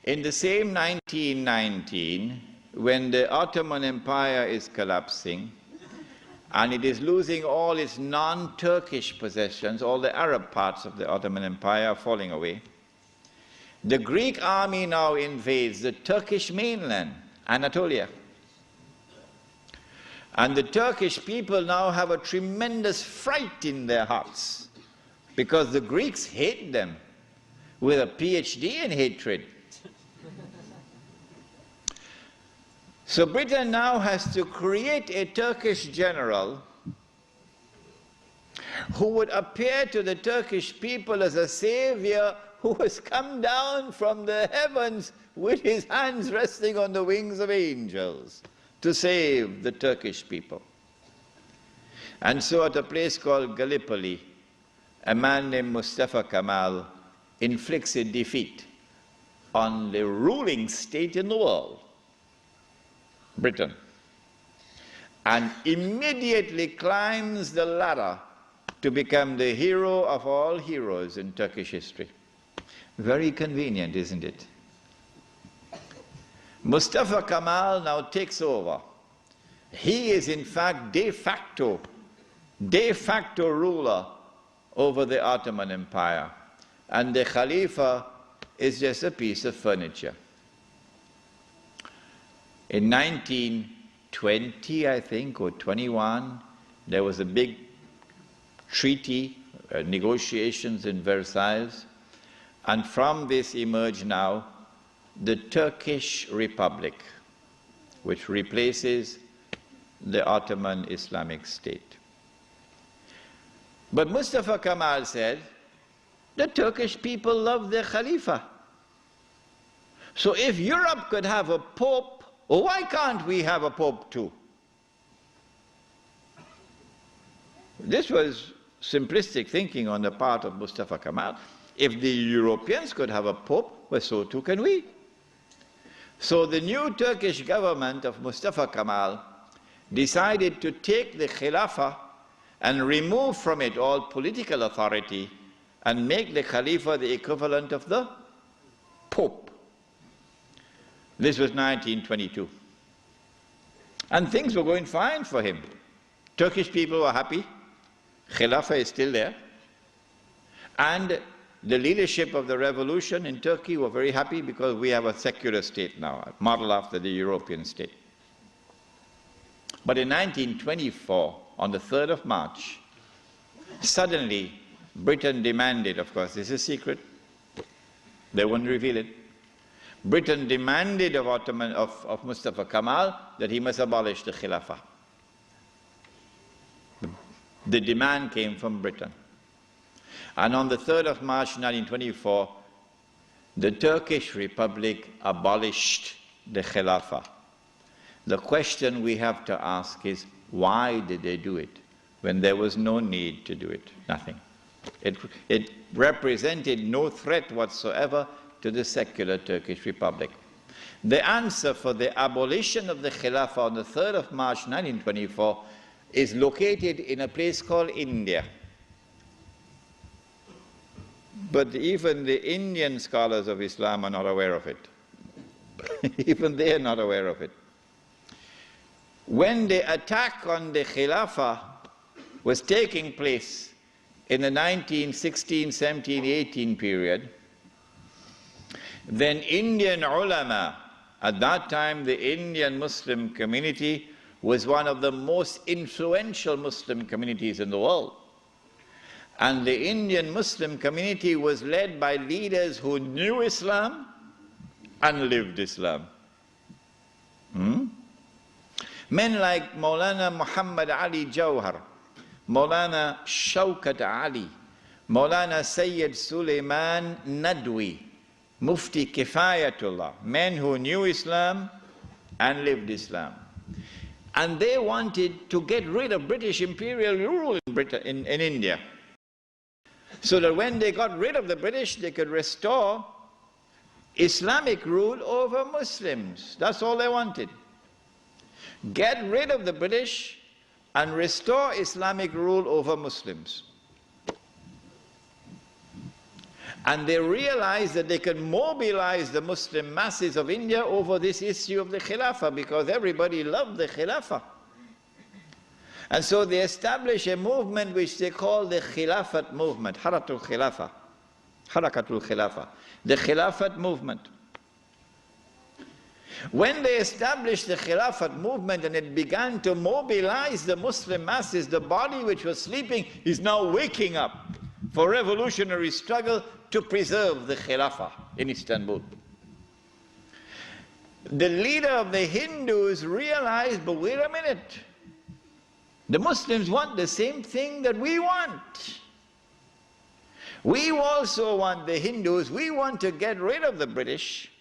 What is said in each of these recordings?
In the same 1919, when the Ottoman Empire is collapsing, and it is losing all its non-Turkish possessions, all the Arab parts of the Ottoman Empire are falling away, the Greek army now invades the Turkish mainland, Anatolia. And the Turkish people now have a tremendous fright in their hearts because the Greeks hate them with a PhD in hatred. So Britain now has to create a Turkish general who would appear to the Turkish people as a savior who has come down from the heavens with his hands resting on the wings of angels to save the Turkish people. And so at a place called Gallipoli, a man named Mustafa Kemal inflicts a defeat on the ruling state in the world, Britain, and immediately climbs the ladder to become the hero of all heroes in Turkish history. Very convenient, isn't it? Mustafa Kemal now takes over. He is in fact de facto ruler over the Ottoman Empire, and the Khalifa is just a piece of furniture. In 1920, I think, or 21, there was a big treaty, negotiations in Versailles, and from this emerged now the Turkish Republic, which replaces the Ottoman Islamic State. But Mustafa Kemal said, the Turkish people love their Khalifa. So if Europe could have a pope, why can't we have a pope too? This was simplistic thinking on the part of Mustafa Kemal. If the Europeans could have a pope, well, so too can we. So the new Turkish government of Mustafa Kemal decided to take the Khilafah and remove from it all political authority and make the Khalifa the equivalent of the Pope. This was 1922. And things were going fine for him. Turkish people were happy. Khilafah is still there. And the leadership of the revolution in Turkey were very happy because we have a secular state now, modeled after the European state. But in 1924, on the 3rd of March, suddenly Britain demanded, of course, this is secret, they wouldn't reveal it, Britain demanded of Mustafa Kemal that he must abolish the Khilafah. The demand came from Britain. And on the 3rd of March 1924, the Turkish Republic abolished the Khilafah. The question we have to ask is, why did they do it when there was no need to do it? Nothing. It represented no threat whatsoever to the secular Turkish Republic. The answer for the abolition of the Khilafah on the 3rd of March 1924 is located in a place called India. But even the Indian scholars of Islam are not aware of it. Even they are not aware of it. When the attack on the Khilafah was taking place in the 1916, 17, 18 period, then Indian ulama, at that time the Indian Muslim community was one of the most influential Muslim communities in the world. And the Indian Muslim community was led by leaders who knew Islam and lived Islam. Men like Maulana Muhammad Ali Jawhar, Maulana Shaukat Ali, Maulana Sayyid Sulaiman Nadwi, Mufti Kifayatullah, men who knew Islam and lived Islam. And they wanted to get rid of British imperial rule in India, so that when they got rid of the British, they could restore Islamic rule over Muslims. That's all they wanted. Get rid of the British and restore Islamic rule over Muslims. And they realized that they could mobilize the Muslim masses of India over this issue of the Khilafah, because everybody loved the Khilafah. And so they established a movement which they call the Khilafat movement, Harakatul Khilafah, the Khilafat movement. When they established the Khilafat movement and it began to mobilize the Muslim masses, the body which was sleeping is now waking up for revolutionary struggle to preserve the Khilafah in Istanbul. The leader of the Hindus realized, but wait a minute, the Muslims want the same thing that we want. We also want, the Hindus, we want to get rid of the British,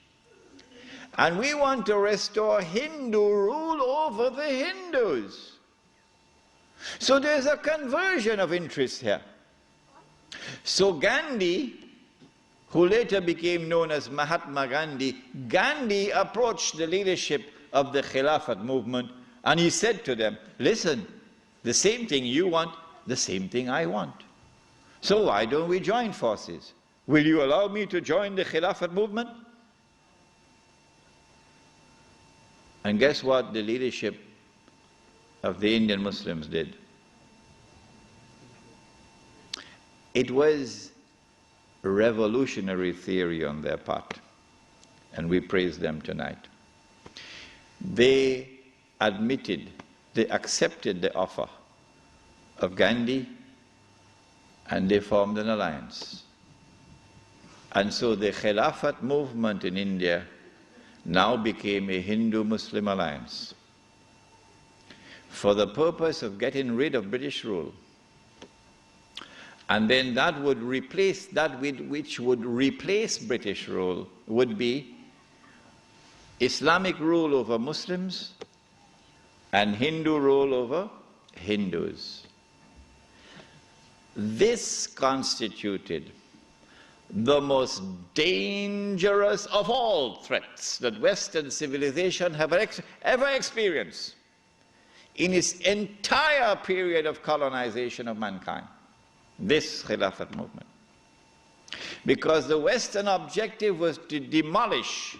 and we want to restore Hindu rule over the Hindus. So there's a conversion of interest here. So Gandhi, who later became known as Mahatma Gandhi, Gandhi approached the leadership of the Khilafat movement and he said to them, listen, the same thing you want, the same thing I want. So why don't we join forces? Will you allow me to join the Khilafat movement? And guess what the leadership of the Indian Muslims did? It was revolutionary theory on their part, and we praise them tonight. They admitted, they accepted the offer of Gandhi, and they formed an alliance. And so the Khilafat movement in India now became a Hindu-Muslim alliance for the purpose of getting rid of British rule. And then that would replace, that which would replace British rule would be Islamic rule over Muslims and Hindu rule over Hindus. This constituted the most dangerous of all threats that Western civilization have ever experienced in its entire period of colonization of mankind. This Khilafat movement. Because the Western objective was to demolish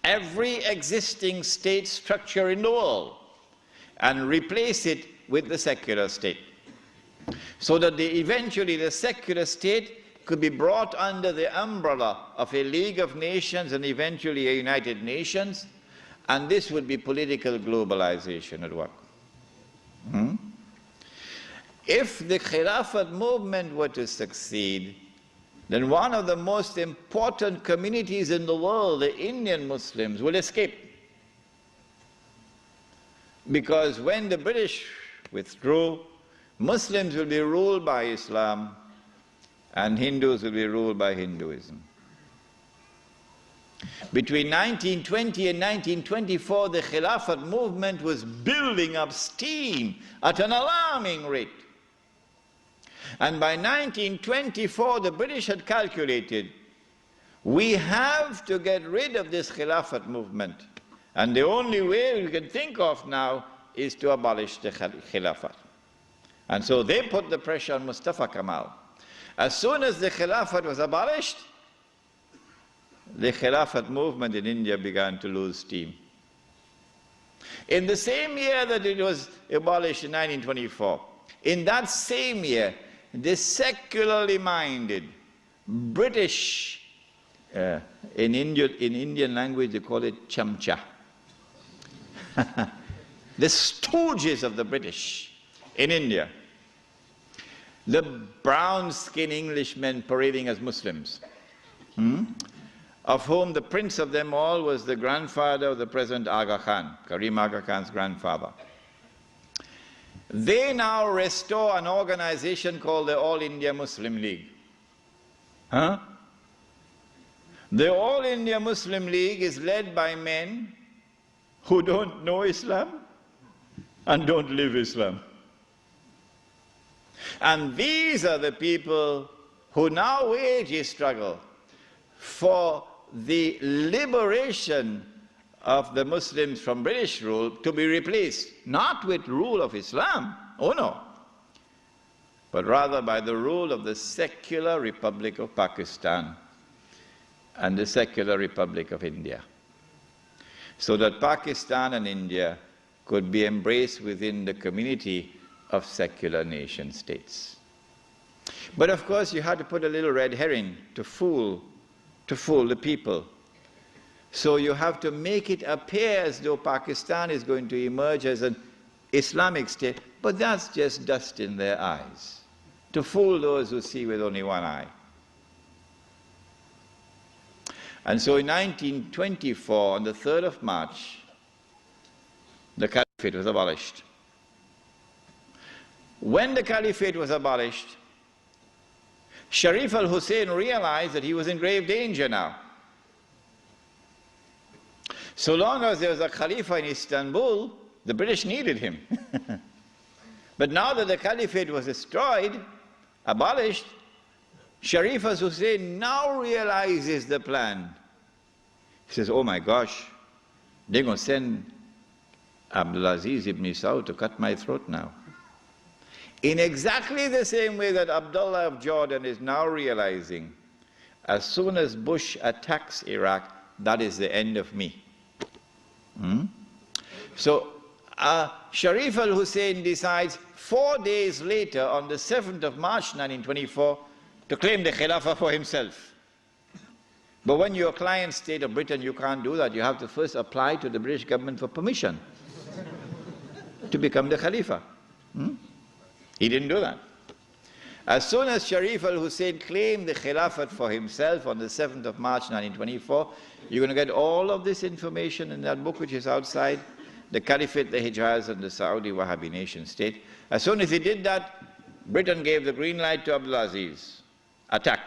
every existing state structure in the world and replace it with the secular state, so that eventually the secular state could be brought under the umbrella of a League of Nations and eventually a United Nations, and this would be political globalization at work. If the Khilafat movement were to succeed, then one of the most important communities in the world, the Indian Muslims, will escape. Because when the British withdrew, Muslims will be ruled by Islam and Hindus will be ruled by Hinduism. Between 1920 and 1924, the Khilafat movement was building up steam at an alarming rate. And by 1924, the British had calculated, we have to get rid of this Khilafat movement. And the only way we can think of now is to abolish the Khilafat. And so they put the pressure on Mustafa Kemal. As soon as the Khilafat was abolished, the Khilafat movement in India began to lose steam. In the same year that it was abolished in 1924, in that same year, the secularly minded British, in Indian language they call it chamcha, the stooges of the British in India, the brown-skinned Englishmen parading as Muslims, of whom the prince of them all was the grandfather of the present Aga Khan, Karim Aga Khan's grandfather. They now restore an organization called the All India Muslim League. The All India Muslim League is led by men who don't know Islam and don't live Islam. And these are the people who now wage a struggle for the liberation of the Muslims from British rule to be replaced, not with rule of Islam, oh no, but rather by the rule of the secular Republic of Pakistan, and the secular Republic of India, so that Pakistan and India could be embraced within the community of secular nation states. But of course you had to put a little red herring to fool the people. So you have to make it appear as though Pakistan is going to emerge as an Islamic state, but that's just dust in their eyes, to fool those who see with only one eye. And so in 1924, on the 3rd of March, the Caliphate was abolished. When the Caliphate was abolished, Sharif al-Hussein realized that he was in grave danger now. So long as there was a Khalifa in Istanbul, the British needed him. But now that the Caliphate was destroyed, abolished, Sharif al-Hussein now realizes the plan. He says, oh my gosh, they're going to send Abdulaziz ibn Saud to cut my throat now. In exactly the same way that Abdullah of Jordan is now realizing, as soon as Bush attacks Iraq, that is the end of me. So Sharif al-Hussein decides 4 days later, on the 7th of March 1924, to claim the Khilafah for himself. But when you're a client state of Britain, you can't do that. You have to first apply to the British government for permission to become the Khalifa. He didn't do that. As soon as Sharif al-Hussein claimed the Khilafat for himself on the 7th of March 1924, you're going to get all of this information in that book which is outside, The Caliphate, the Hijaz, and the Saudi Wahhabi nation state. As soon as he did that, Britain gave the green light to Abdulaziz. Attack.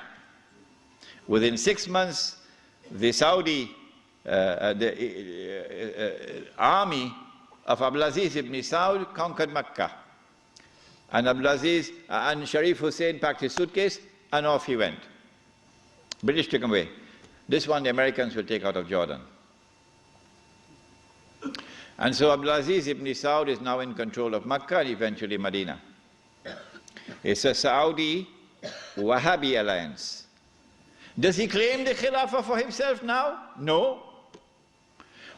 Within 6 months, the Saudi army of Abdulaziz ibn Saud conquered Mecca. And Abdulaziz and Sharif Hussein packed his suitcase and off he went. British took him away. This one the Americans will take out of Jordan. And so Abdulaziz ibn Saud is now in control of Mecca and eventually Medina. It's a Saudi Wahhabi alliance. Does he claim the Khilafah for himself now? No.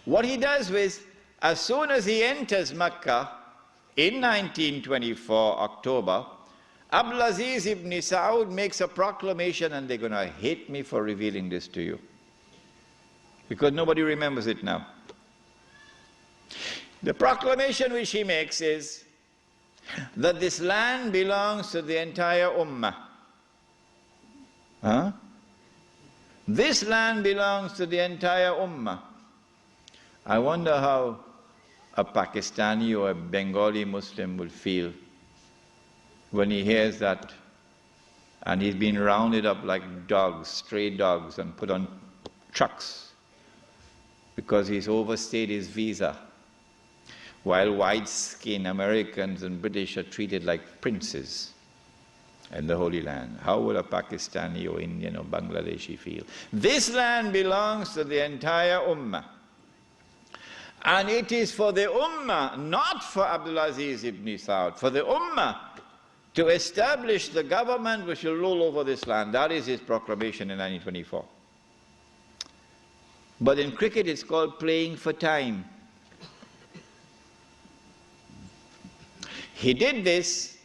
What he does is, as soon as he enters Mecca, in 1924, October, Abdulaziz ibn Saud makes a proclamation, and they're going to hate me for revealing this to you, because nobody remembers it now. The proclamation which he makes is that this land belongs to the entire Ummah. This land belongs to the entire Ummah. I wonder how a Pakistani or a Bengali Muslim will feel when he hears that, and he's been rounded up like dogs, stray dogs, and put on trucks because he's overstayed his visa, while white-skinned Americans and British are treated like princes in the Holy Land. How will a Pakistani or Indian or Bangladeshi feel? This land belongs to the entire Ummah. And it is for the Ummah, not for Abdulaziz ibn Saud, for the Ummah to establish the government which will rule over this land. That is his proclamation in 1924. But in cricket it's called playing for time. He did this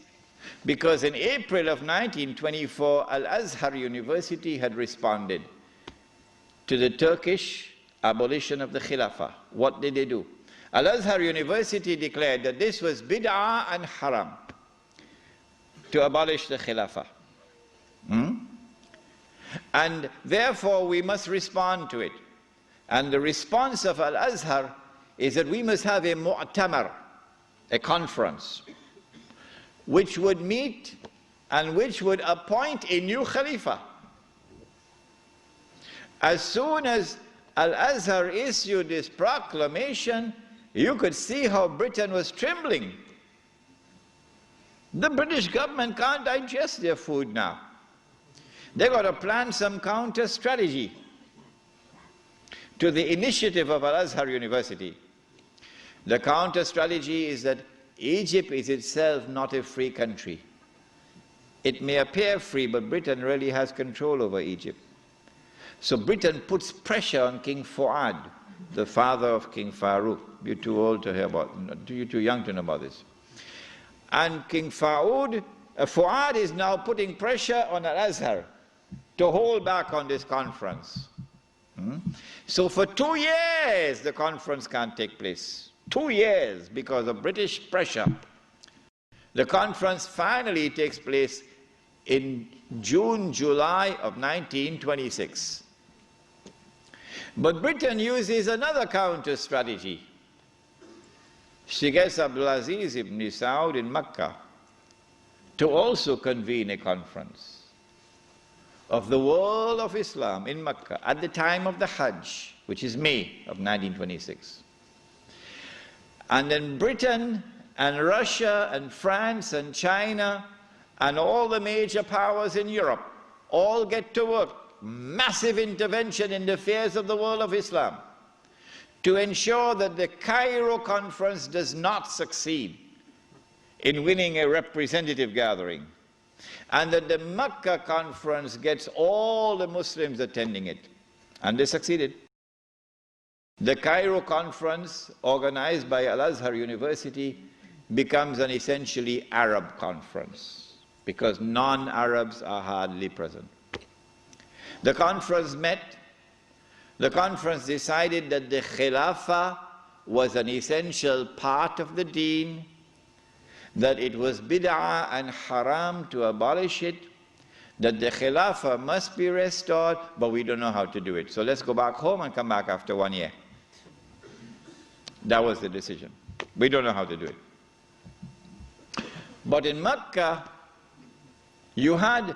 because in April of 1924, Al-Azhar University had responded to the Turkish abolition of the Khilafah. What did they do? Al-Azhar University declared that this was bid'ah and haram to abolish the Khilafah. And therefore we must respond to it. And the response of Al-Azhar is that we must have a mu'tamar, a conference, which would meet and which would appoint a new Khalifa. As soon as Al-Azhar issued this proclamation, you could see how Britain was trembling. The British government can't digest their food now. They've got to plan some counter strategy to the initiative of Al-Azhar University. The counter strategy is that Egypt is itself not a free country. It may appear free, but Britain really has control over Egypt. So Britain puts pressure on King Fuad, the father of King Farouk. You're too old to hear about, you're too young to know about this. And King Fuad is now putting pressure on Al-Azhar to hold back on this conference. So for 2 years the conference can't take place. 2 years because of British pressure. The conference finally takes place in June, July of 1926. But Britain uses another counter strategy. She gets Abdulaziz ibn Saud in Mecca to also convene a conference of the world of Islam in Mecca at the time of the Hajj, which is May of 1926. And then Britain and Russia and France and China and all the major powers in Europe all get to work. Massive intervention in the affairs of the world of Islam to ensure that the Cairo conference does not succeed in winning a representative gathering, and that the Mecca conference gets all the Muslims attending it. And they succeeded. The Cairo conference, organized by Al-Azhar University, becomes an essentially Arab conference because non-Arabs are hardly present. The conference met. The conference decided that the Khilafah was an essential part of the deen, that it was bid'ah and haram to abolish it, that the Khilafah must be restored, but we don't know how to do it. So let's go back home and come back after 1 year. That was the decision. We don't know how to do it. But in Mecca, you had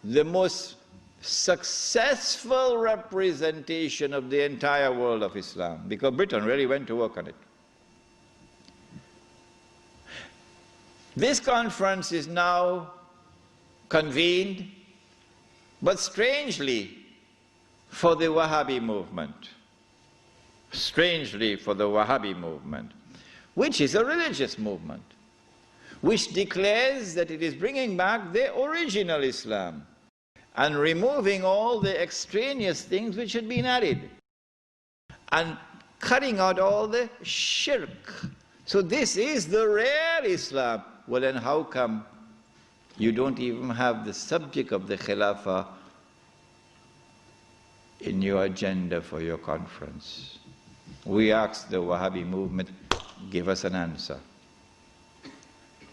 the most successful representation of the entire world of Islam, because Britain really went to work on it. This conference is now convened, but strangely for the Wahhabi movement. Strangely for the Wahhabi movement, which is a religious movement, which declares that it is bringing back the original Islam and removing all the extraneous things which had been added and cutting out all the shirk. So this is the real Islam. Well, then how come you don't even have the subject of the Khilafah in your agenda for your conference? We asked the Wahhabi movement, give us an answer.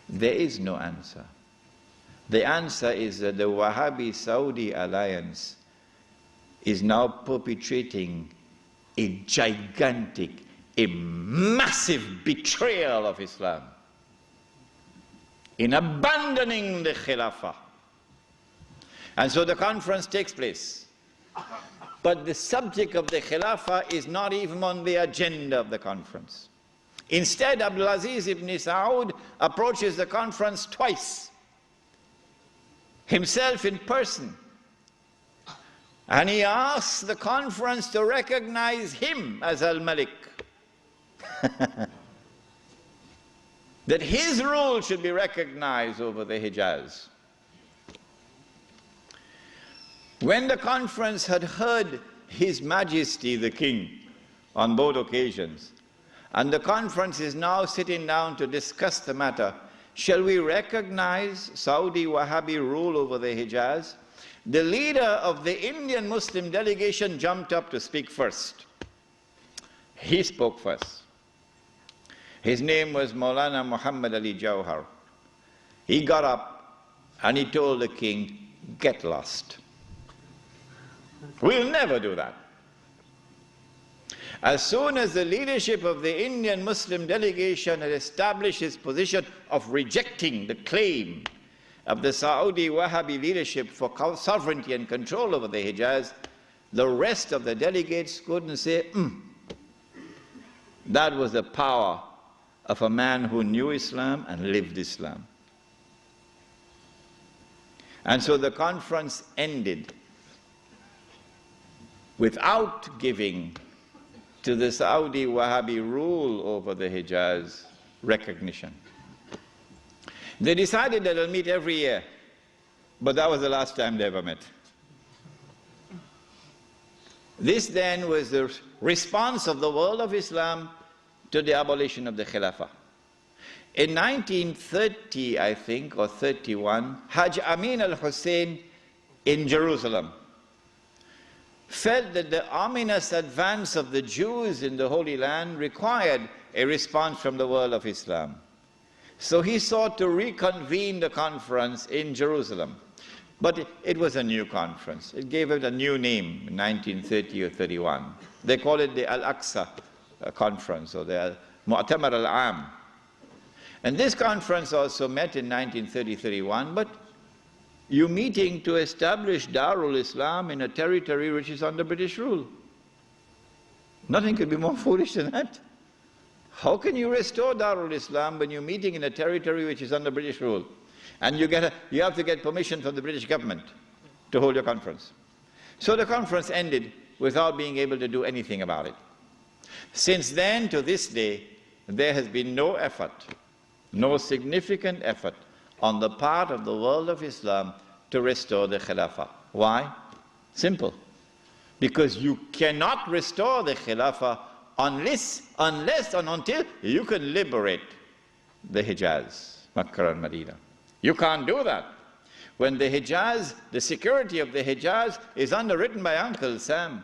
There is no answer. The answer is that the Wahhabi-Saudi alliance is now perpetrating a gigantic, a massive betrayal of Islam in abandoning the Khilafah. And so the conference takes place. But the subject of the Khilafah is not even on the agenda of the conference. Instead, Abdulaziz ibn Saud approaches the conference twice, himself in person. And he asks the conference to recognize him as Al-Malik. That his rule should be recognized over the Hijaz. When the conference had heard His Majesty the King on both occasions, and the conference is now sitting down to discuss the matter, shall we recognize Saudi Wahhabi rule over the Hijaz? The leader of the Indian Muslim delegation jumped up to speak first. He spoke first. His name was Maulana Muhammad Ali Jawhar. He got up and he told the king, get lost. We'll never do that. As soon as the leadership of the Indian Muslim delegation had established its position of rejecting the claim of the Saudi Wahhabi leadership for sovereignty and control over the Hijaz, the rest of the delegates couldn't say, That was the power of a man who knew Islam and lived Islam. And so the conference ended without giving to the Saudi Wahhabi rule over the Hijaz recognition. They decided that they'll meet every year, but that was the last time they ever met. This then was the response of the world of Islam to the abolition of the Khilafah. In 1930, I think, or 31, Hajj Amin al-Hussein in Jerusalem felt that the ominous advance of the Jews in the Holy Land required a response from the world of Islam. So he sought to reconvene the conference in Jerusalem. But it was a new conference. It gave it a new name in 1930 or 31. They call it the Al-Aqsa Conference, or the Mu'tamar al-Am. And this conference also met in 1930-31, but you're meeting to establish Darul Islam in a territory which is under British rule. Nothing could be more foolish than that. How can you restore Darul Islam when you're meeting in a territory which is under British rule? And you have to get permission from the British government to hold your conference. So the conference ended without being able to do anything about it. Since then to this day, there has been no effort, no significant effort on the part of the world of Islam to restore the Khilafah. Why? Simple. Because you cannot restore the Khilafah unless and until you can liberate the Hijaz, Makkah and Medina. You can't do that. When the Hijaz, the security of the Hijaz is underwritten by Uncle Sam.